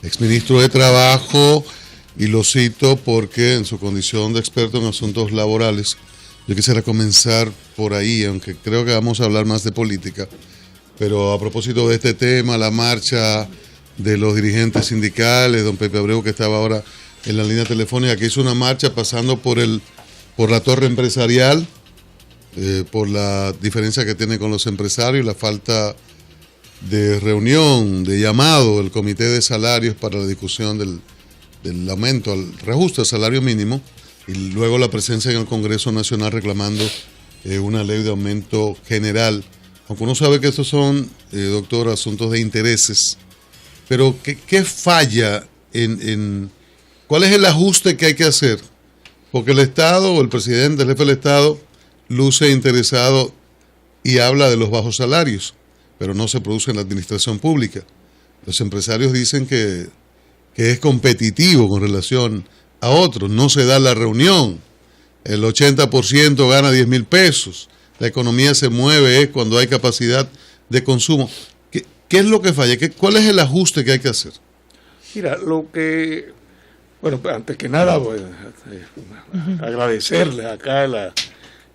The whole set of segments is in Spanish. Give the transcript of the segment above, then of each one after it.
exministro de Trabajo, y lo cito porque en su condición de experto en asuntos laborales, yo quisiera comenzar por ahí, aunque creo que vamos a hablar más de política, pero a propósito de este tema, la marcha de los dirigentes sindicales, don Pepe Abreu, que estaba ahora en la línea telefónica, que hizo una marcha pasando por la torre empresarial, por la diferencia que tiene con los empresarios, la falta de reunión, de llamado del comité de salarios para la discusión del aumento, al reajuste del salario mínimo, y luego la presencia en el Congreso Nacional reclamando una ley de aumento general. Aunque uno sabe que estos son, doctor, asuntos de intereses, pero ¿qué falla cuál es el ajuste que hay que hacer? Porque el Estado, o el presidente, el jefe del Estado, luce interesado y habla de los bajos salarios, pero no se produce en la administración pública. Los empresarios dicen que es competitivo con relación a otros, no se da la reunión, el 80% gana 10,000 pesos, la economía se mueve cuando hay capacidad de consumo. ¿Qué es lo que falla? ¿Cuál es el ajuste que hay que hacer? Mira, bueno, antes que nada, agradecerles acá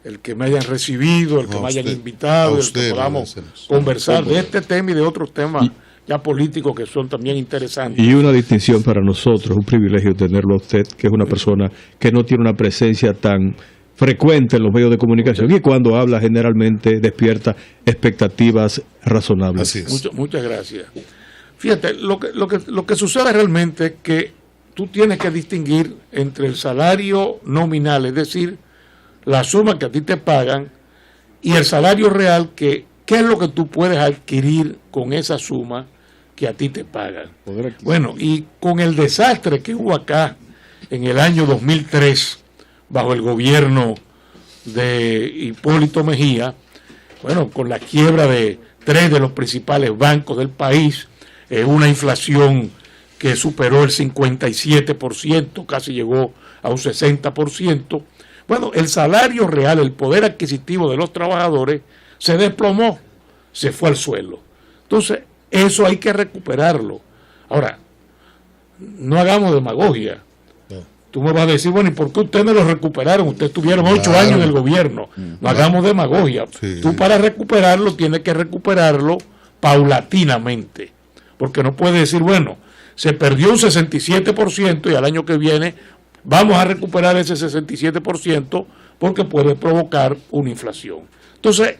el que me hayan recibido, el que me hayan invitado, el que podamos conversar de este tema y de otros temas ya políticos que son también interesantes. Y una distinción para nosotros, un privilegio tenerlo a usted, que es una persona que no tiene una presencia tan frecuente en los medios de comunicación y cuando habla generalmente despierta expectativas razonables. Así es. Muchas gracias. Fíjate, lo que sucede realmente es que tú tienes que distinguir entre el salario nominal, es decir, la suma que a ti te pagan, y el salario real, ¿qué es lo que tú puedes adquirir con esa suma que a ti te pagan? Bueno, y con el desastre que hubo acá en el año 2003, bajo el gobierno de Hipólito Mejía, bueno, con la quiebra de 3 de los principales bancos del país, una inflación que superó el 57%, casi llegó a un 60%, bueno, el salario real, el poder adquisitivo de los trabajadores se desplomó, se fue al suelo. Entonces, eso hay que recuperarlo. Ahora, no hagamos demagogia. Tú me vas a decir, bueno, ¿y por qué ustedes no lo recuperaron? Ustedes tuvieron 8 años en el gobierno. No hagamos demagogia. Sí. Tú para recuperarlo tienes que recuperarlo paulatinamente. Porque no puedes decir, bueno, se perdió un 67% y al año que viene vamos a recuperar ese 67% porque puede provocar una inflación. Entonces,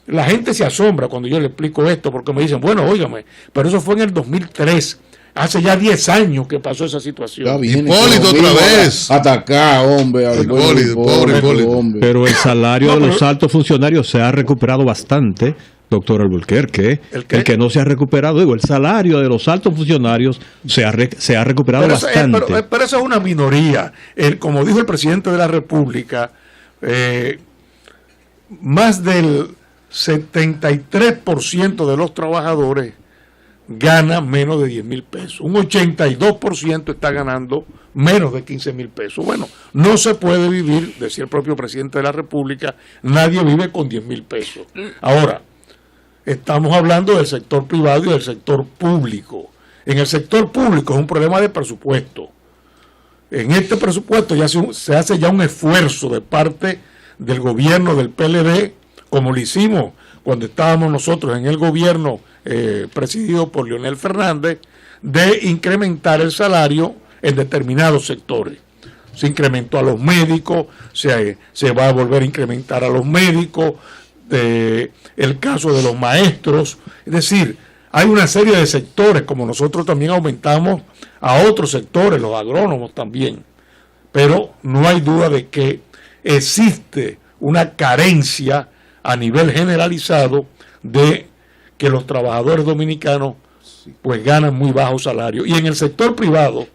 la gente se asombra cuando yo le explico esto porque me dicen, bueno, óigame, pero eso fue en el 2003. Hace ya 10 años que pasó esa situación. Hipólito otra vez. Atacar, hombre. Pobre Hipólito. Pero el salario de los altos funcionarios se ha recuperado bastante, doctor Alburquerque. ¿El que no se ha recuperado? Digo, el salario de los altos funcionarios se ha recuperado bastante. Pero eso es una minoría. Como dijo el presidente de la República, más del 73% de los trabajadores gana menos de 10,000 pesos. Un 82% está ganando menos de 15,000 pesos. Bueno, no se puede vivir, decía el propio presidente de la República, nadie vive con 10,000 pesos. Ahora, estamos hablando del sector privado y del sector público. En el sector público es un problema de presupuesto. En este presupuesto ya se hace ya un esfuerzo de parte del gobierno del PLD, como lo hicimos cuando estábamos nosotros en el gobierno presidido por Leonel Fernández, de incrementar el salario en determinados sectores. Se incrementó a los médicos, se va a volver a incrementar a los médicos, el caso de los maestros, es decir, hay una serie de sectores, como nosotros también aumentamos a otros sectores, los agrónomos también, pero no hay duda de que existe una carencia a nivel generalizado de que los trabajadores dominicanos pues ganan muy bajos salarios. Y en el sector privado,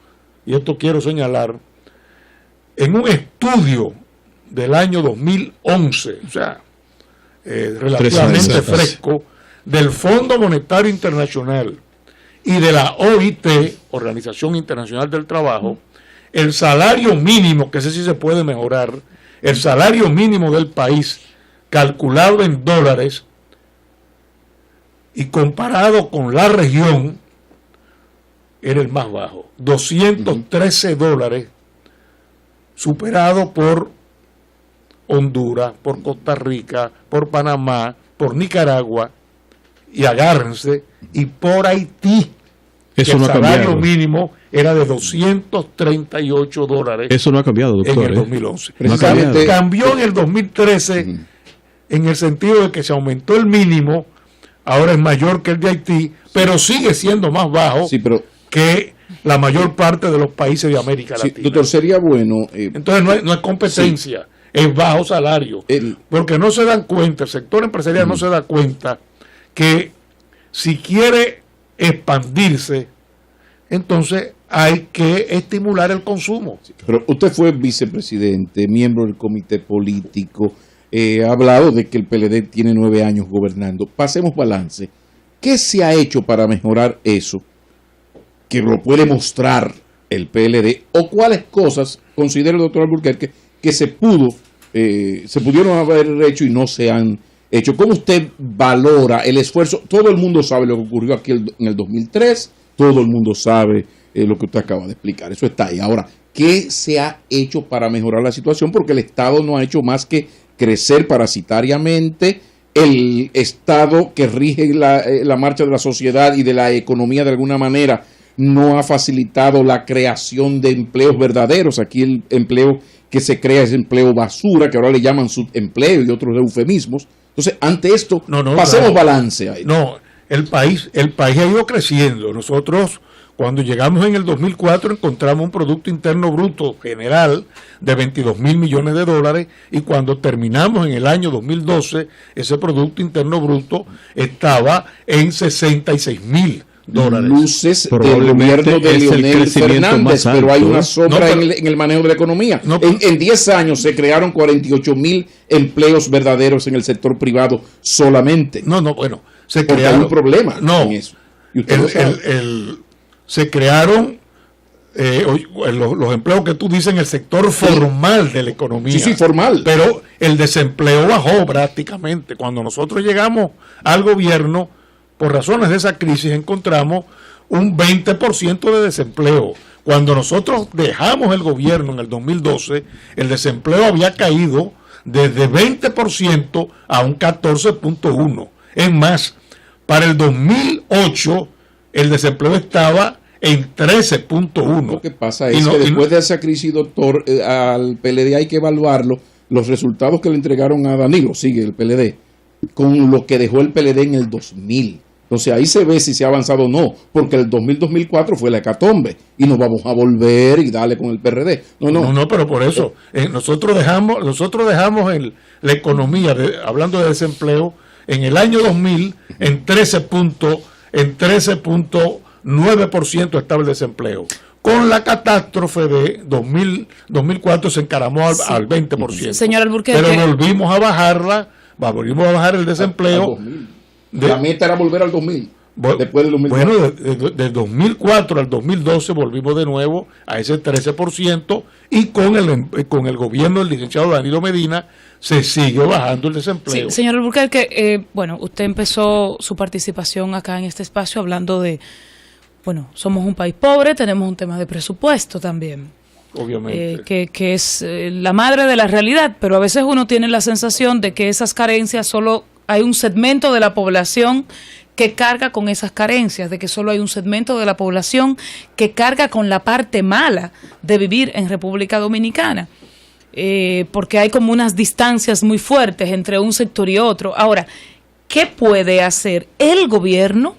y esto quiero señalar, en un estudio del año 2011, o sea, relativamente fresco, del Fondo Monetario Internacional y de la OIT, Organización Internacional del Trabajo, el salario mínimo, que ese sí se puede mejorar, el salario mínimo del país, calculado en dólares y comparado con la región, era el más bajo, $213, superado por Honduras, por Costa Rica, por Panamá, por Nicaragua, y agárrense, y por Haití. Eso no ha el salario cambiado. Mínimo era de $238 Eso no ha cambiado, doctor. en el 2011. No ha cambiado. Cambió en el 2013 en el sentido de que se aumentó el mínimo, ahora es mayor que el de Haití, pero sigue siendo más bajo Sí, pero que la mayor parte de los países de América sí, Latina. doctor, sería bueno. Entonces no es competencia, es bajo salario. Porque no se dan cuenta, el sector empresarial no se da cuenta que si quiere expandirse, entonces hay que estimular el consumo. Pero usted fue vicepresidente, miembro del comité político, ha hablado de que el PLD tiene 9 años gobernando. Pasemos balance. ¿Qué se ha hecho para mejorar eso? Que lo puede mostrar el PLD, o cuáles cosas considera el doctor Alburquerque que se pudieron haber hecho y no se han hecho. ¿Cómo usted valora el esfuerzo? Todo el mundo sabe lo que ocurrió aquí en el 2003, todo el mundo sabe lo que usted acaba de explicar, eso está ahí. Ahora, ¿qué se ha hecho para mejorar la situación? Porque el Estado no ha hecho más que crecer parasitariamente. El Estado que rige la marcha de la sociedad y de la economía de alguna manera no ha facilitado la creación de empleos verdaderos. Aquí el empleo que se crea es empleo basura, que ahora le llaman subempleo y otros eufemismos. Entonces, ante esto, pasemos balance ahí. No, el país ha ido creciendo. Nosotros, cuando llegamos en el 2004, encontramos un Producto Interno Bruto general de $22,000 millones, y cuando terminamos en el año 2012, ese Producto Interno Bruto estaba en $66,000. Luces del gobierno de Leonel Fernández, pero hay una sombra en el manejo de la economía. En 10 años se crearon 48,000 empleos verdaderos en el sector privado solamente. Bueno, se porque crearon, hay un problema en eso. Y usted lo sabe. Se crearon los empleos que tú dices en el sector formal de la economía. Sí, formal. Pero el desempleo bajó prácticamente. Cuando nosotros llegamos al gobierno, por razones de esa crisis, encontramos un 20% de desempleo. Cuando nosotros dejamos el gobierno en el 2012, el desempleo había caído desde 20% a un 14.1%. Es más, para el 2008 el desempleo estaba en 13.1%. Lo que pasa es que después de esa crisis, doctor, al PLD hay que evaluarlo, los resultados que le entregaron a Danilo, sigue el PLD, con lo que dejó el PLD en el 2000. Entonces ahí se ve si se ha avanzado o no, porque el 2000-2004 fue la hecatombe y nos vamos a volver y darle con el PRD. No, pero por eso nosotros dejamos la economía, hablando de desempleo, en el año 2000 en 13.9% estaba el desempleo. Con la catástrofe de 2004 se encaramó al 20%. Señor Alburquerque, pero volvimos a bajar el desempleo. La meta era volver al 2000. Después del 2004. Bueno, del 2004 al 2012 volvimos de nuevo a ese 13%, y con el gobierno del licenciado Danilo Medina se sigue bajando el desempleo. Sí, señor Alburquerque, usted empezó su participación acá en este espacio hablando de, somos un país pobre, tenemos un tema de presupuesto también. Obviamente. Que es la madre de la realidad, pero a veces uno tiene la sensación de que esas carencias solo hay un segmento de la población que carga con esas carencias, de que solo hay un segmento de la población que carga con la parte mala de vivir en República Dominicana, porque hay como unas distancias muy fuertes entre un sector y otro. Ahora, ¿qué puede hacer el gobierno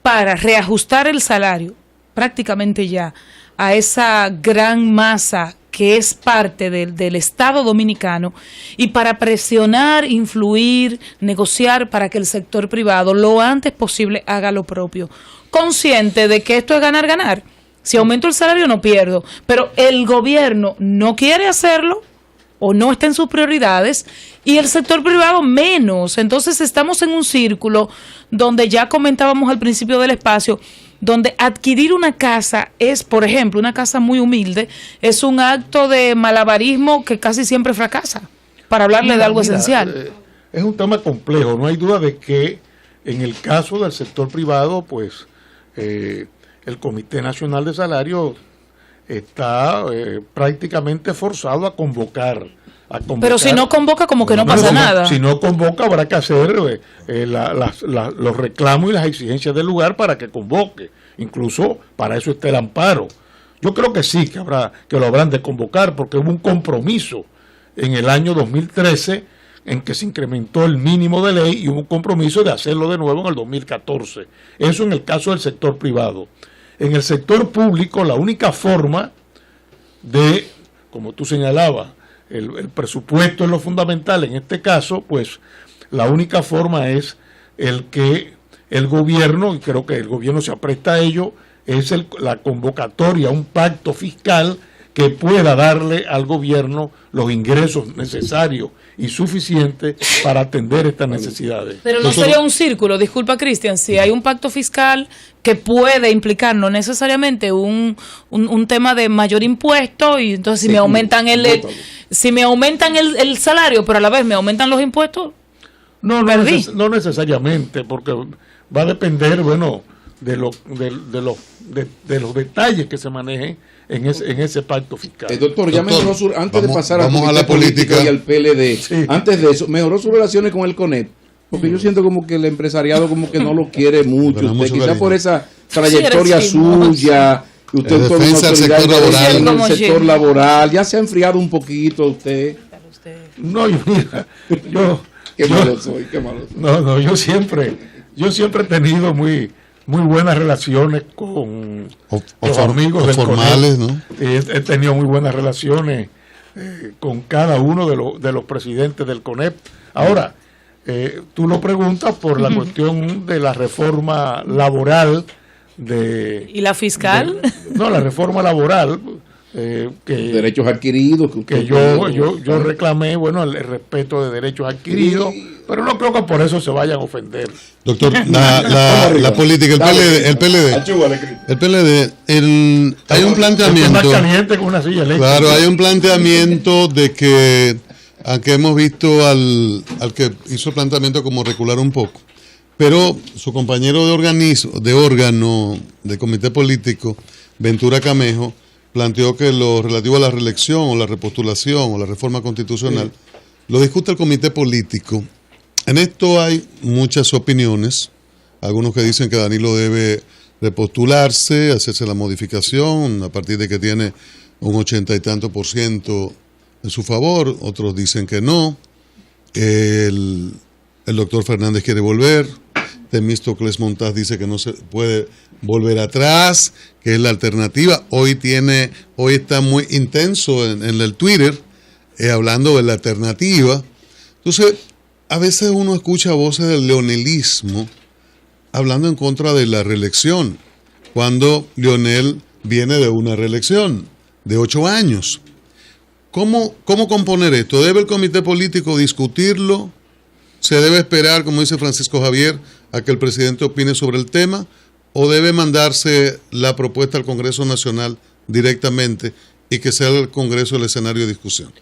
para reajustar el salario prácticamente ya a esa gran masa que es parte del Estado dominicano, y para presionar, influir, negociar para que el sector privado lo antes posible haga lo propio? Consciente de que esto es ganar-ganar. Si aumento el salario no pierdo, pero el gobierno no quiere hacerlo o no está en sus prioridades, y el sector privado menos. Entonces estamos en un círculo donde ya comentábamos al principio del espacio, donde adquirir una casa es, por ejemplo, una casa muy humilde, es un acto de malabarismo que casi siempre fracasa, para hablarle de algo esencial. Es un tema complejo, no hay duda de que en el caso del sector privado, pues el Comité Nacional de Salarios está prácticamente forzado a convocar. Pero si no convoca, como que no pasa nada. Si no convoca, habrá que hacer los reclamos y las exigencias del lugar para que convoque. Incluso para eso está el amparo. Yo creo que sí, que lo habrán de convocar, porque hubo un compromiso en el año 2013 en que se incrementó el mínimo de ley y hubo un compromiso de hacerlo de nuevo en el 2014. Eso en el caso del sector privado. En el sector público, la única forma de, como tú señalabas, el presupuesto es lo fundamental. En este caso, pues, la única forma es el que el gobierno, y creo que el gobierno se apresta a ello, es la convocatoria, un pacto fiscal que pueda darle al gobierno los ingresos necesarios y suficientes para atender estas necesidades. Pero no sería un círculo, disculpa Cristian, si hay un pacto fiscal que puede implicar no necesariamente un tema de mayor impuesto, y entonces si me aumentan el salario, pero a la vez me aumentan los impuestos, no necesariamente, porque va a depender, bueno, de los detalles que se manejen en ese pacto fiscal. Doctor, ya mejoró antes de pasar a la política y al PLD, sí. Antes de eso, mejoró sus relaciones con el CONEP, porque yo siento como que el empresariado como que no lo quiere mucho, usted, quizás por esa trayectoria suya, usted en defensa del sector laboral, en el sector laboral, ya se ha enfriado un poquito usted. No, Qué malo soy. No, yo siempre he tenido muy buenas relaciones con los amigos del formales, CONEP, ¿no? He tenido muy buenas relaciones con cada uno de los presidentes del CONEP. Ahora, tú lo preguntas por la cuestión de la reforma laboral ¿y la fiscal? La reforma laboral. Derechos adquiridos que yo reclamé, bueno, el respeto de derechos adquiridos, pero no creo que por eso se vayan a ofender. Doctor, la política, el PLD, hay un planteamiento. Más caliente que una silla eléctrica. Claro, hay un planteamiento de que, aunque hemos visto al que hizo el planteamiento como recular un poco, pero su compañero de órgano de comité político, Ventura Camejo, planteó que lo relativo a la reelección o la repostulación o la reforma constitucional lo discute el comité político. En esto hay muchas opiniones, algunos que dicen que Danilo debe repostularse, hacerse la modificación a partir de que tiene un 80 y tanto % en su favor, otros dicen que no, el doctor Fernández quiere volver, Temístocles Montaz dice que no se puede volver atrás, que es la alternativa. Hoy está muy intenso en el Twitter, hablando de la alternativa. Entonces, a veces uno escucha voces del leonelismo hablando en contra de la reelección, cuando Leonel viene de una reelección de 8 años. ¿Cómo componer esto? ¿Debe el comité político discutirlo? ¿Se debe esperar, como dice Francisco Javier, a que el presidente opine sobre el tema? ¿O debe mandarse la propuesta al Congreso Nacional directamente y que sea el Congreso el escenario de discusión?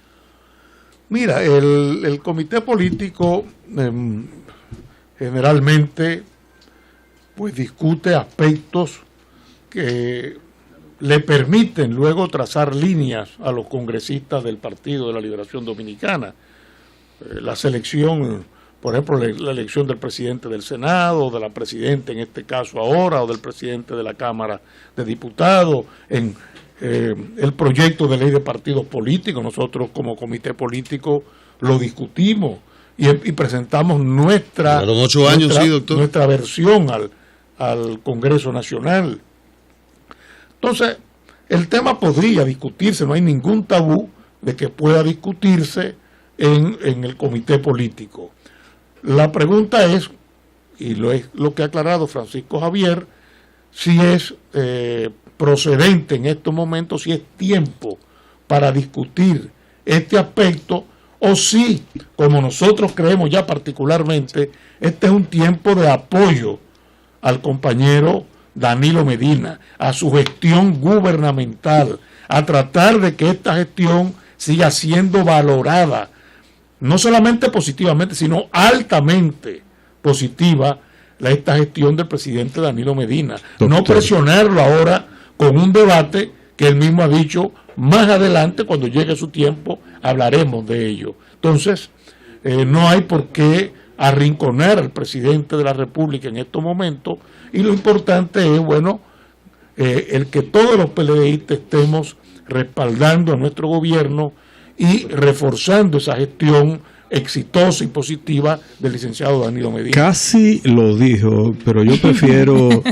Mira, el comité político generalmente pues discute aspectos que le permiten luego trazar líneas a los congresistas del Partido de la Liberación Dominicana. La selección, por ejemplo, la elección del presidente del Senado, de la presidenta en este caso ahora, o del presidente de la Cámara de Diputados, en el proyecto de ley de partidos políticos. Nosotros como comité político lo discutimos y presentamos nuestra versión al Congreso Nacional. Entonces, el tema podría discutirse, no hay ningún tabú de que pueda discutirse en el comité político. La pregunta es, y es lo que ha aclarado Francisco Javier, si es procedente en estos momentos, si es tiempo para discutir este aspecto, o si, como nosotros creemos ya particularmente, este es un tiempo de apoyo al compañero Danilo Medina, a su gestión gubernamental, a tratar de que esta gestión siga siendo valorada, no solamente positivamente, sino altamente positiva esta gestión del presidente Danilo Medina. Doctor. No presionarlo ahora con un debate que él mismo ha dicho, más adelante, cuando llegue su tiempo, hablaremos de ello. Entonces, no hay por qué arrinconar al presidente de la República en estos momentos, y lo importante es, bueno, el que todos los PLDistas estemos respaldando a nuestro gobierno y reforzando esa gestión exitosa y positiva del licenciado Danilo Medina. Casi lo dijo, pero yo prefiero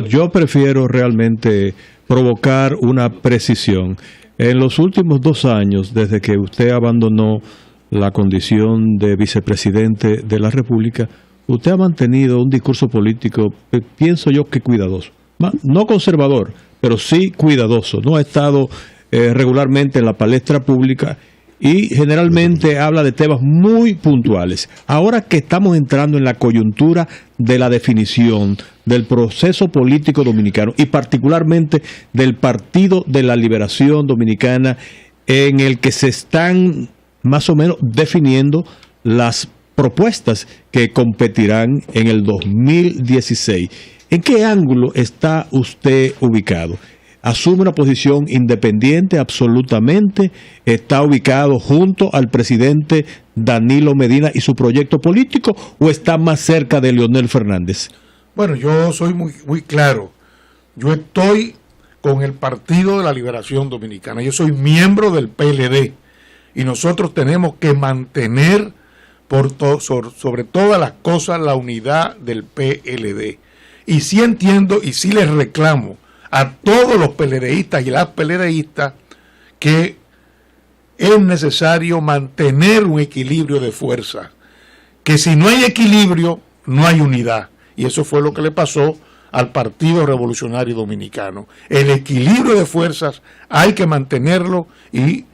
yo prefiero realmente provocar una precisión. En los últimos 2 años, desde que usted abandonó la condición de vicepresidente de la República, usted ha mantenido un discurso político, pienso yo que cuidadoso, no conservador, pero sí cuidadoso. No ha estado regularmente en la palestra pública y generalmente habla de temas muy puntuales. Ahora que estamos entrando en la coyuntura de la definición del proceso político dominicano y particularmente del Partido de la Liberación Dominicana, en el que se están más o menos definiendo las propuestas que competirán en el 2016, ¿en qué ángulo está usted ubicado? ¿Asume una posición independiente absolutamente? ¿Está ubicado junto al presidente Danilo Medina y su proyecto político o está más cerca de Leonel Fernández? Bueno, yo soy muy claro. Yo estoy con el Partido de la Liberación Dominicana. Yo soy miembro del PLD y nosotros tenemos que mantener sobre todas las cosas la unidad del PLD. Y sí entiendo y sí les reclamo a todos los PLDistas y las PLDistas que es necesario mantener un equilibrio de fuerzas, que si no hay equilibrio no hay unidad, y eso fue lo que le pasó al Partido Revolucionario Dominicano. El equilibrio de fuerzas hay que mantenerlo, y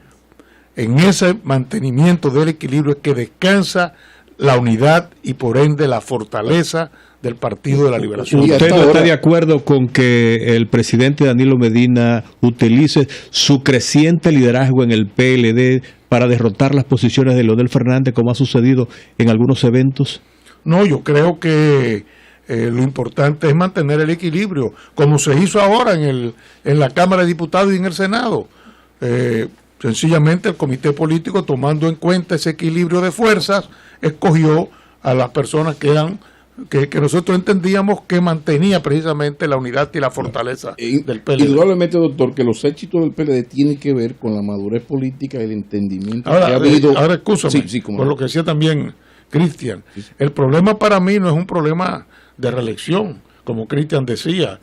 en ese mantenimiento del equilibrio es que descansa la unidad y por ende la fortaleza del Partido de la Liberación. ¿Usted no está de acuerdo con que el presidente Danilo Medina utilice su creciente liderazgo en el PLD para derrotar las posiciones de Leonel Fernández, como ha sucedido en algunos eventos? No, yo creo que lo importante es mantener el equilibrio, como se hizo ahora en la Cámara de Diputados y en el Senado. Sencillamente el comité político, tomando en cuenta ese equilibrio de fuerzas, escogió a las personas que nosotros entendíamos que mantenía precisamente la unidad y la fortaleza del PLD. Indudablemente, doctor, que los éxitos del PLD tienen que ver con la madurez política y el entendimiento que ha habido. Ahora, escúchame, por lo que decía también Cristian, el problema para mí no es un problema de reelección, como Cristian decía.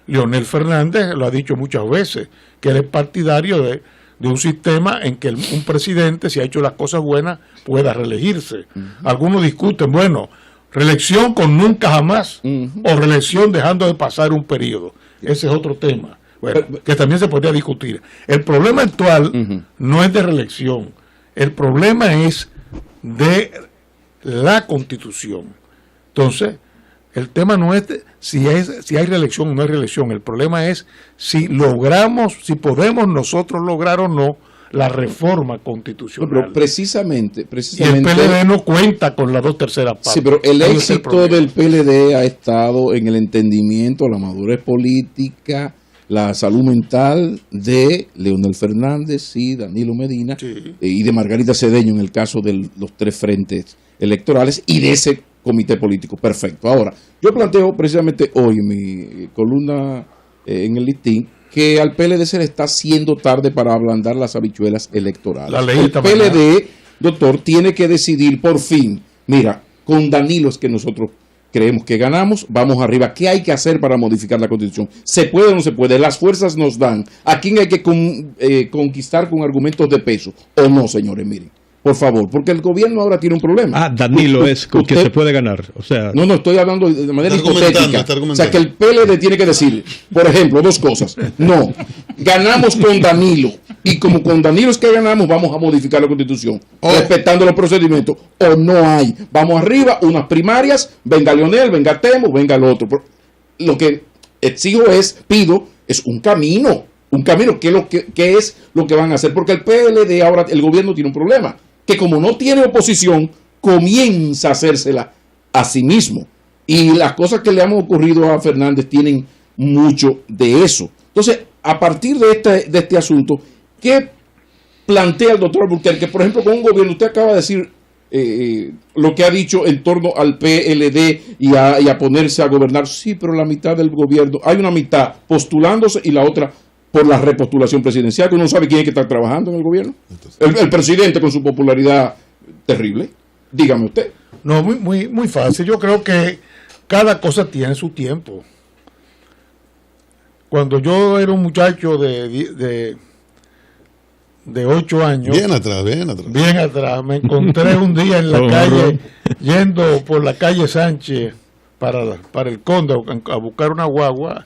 Leonel Fernández lo ha dicho muchas veces, que él es partidario de un sistema en que un presidente, si ha hecho las cosas buenas, pueda reelegirse. Algunos discuten, bueno, reelección con nunca jamás, o reelección dejando de pasar un periodo. Ese es otro tema, bueno, que también se podría discutir. El problema actual no es de reelección, el problema es de la Constitución. Entonces, el tema no es si hay reelección o no hay reelección, el problema es si podemos nosotros lograr o no la reforma constitucional. Pero precisamente y el PLD no cuenta con las 2/3 partes. Sí, pero el éxito del PLD ha estado en el entendimiento, la madurez política, la salud mental de Leonel Fernández y Danilo Medina, sí, y de Margarita Cedeño en el caso de los 3 frentes electorales y de ese comité político. Perfecto. Ahora, yo planteo precisamente hoy en mi columna en el listín que al PLD se le está haciendo tarde para ablandar las habichuelas electorales. El PLD, doctor, tiene que decidir por fin, mira, con Danilo es que nosotros creemos que ganamos, vamos arriba. ¿Qué hay que hacer para modificar la Constitución? ¿Se puede o no se puede? Las fuerzas nos dan. ¿A quién hay que conquistar con argumentos de peso? ¿O no, señores? Miren, por favor, porque el gobierno ahora tiene un problema. Danilo es con quien se puede ganar. O sea, no, estoy hablando de manera hipotética. O sea, que el PLD tiene que decir, por ejemplo, 2 cosas. No, ganamos con Danilo. Y como con Danilo es que ganamos, vamos a modificar la Constitución, respetando los procedimientos. O no hay. Vamos arriba, unas primarias, venga Leonel, venga Temo, venga el otro. Lo que exijo pido un camino, que es lo que van a hacer. Porque el PLD ahora, el gobierno tiene un problema, que como no tiene oposición, comienza a hacérsela a sí mismo. Y las cosas que le han ocurrido a Fernández tienen mucho de eso. Entonces, a partir de este asunto, ¿qué plantea el doctor Alburquerque? Por ejemplo, con un gobierno, usted acaba de decir lo que ha dicho en torno al PLD y a ponerse a gobernar. Sí, pero la mitad del gobierno, hay una mitad postulándose y la otra por la repostulación presidencial, que uno no sabe quién es que está trabajando en el gobierno. El presidente con su popularidad terrible. Dígame usted. No, muy fácil. Yo creo que cada cosa tiene su tiempo. Cuando yo era un muchacho de 8 años. Bien atrás. Bien atrás. Me encontré un día en la calle, yendo por la calle Sánchez para el Conde a buscar una guagua.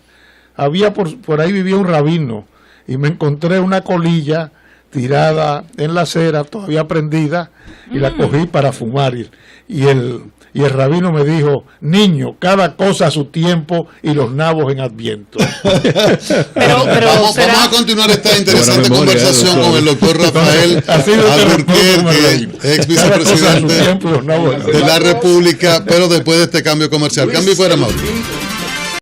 Había por ahí vivía un rabino y me encontré una colilla tirada en la acera, todavía prendida, y la cogí para fumar. Y el rabino me dijo: niño, cada cosa a su tiempo y los nabos en Adviento. Vamos a continuar esta interesante conversación con el doctor Rafael Alburquerque, ex vicepresidente de la República, pero después de este cambio comercial. Cambio y fuera, Mauro.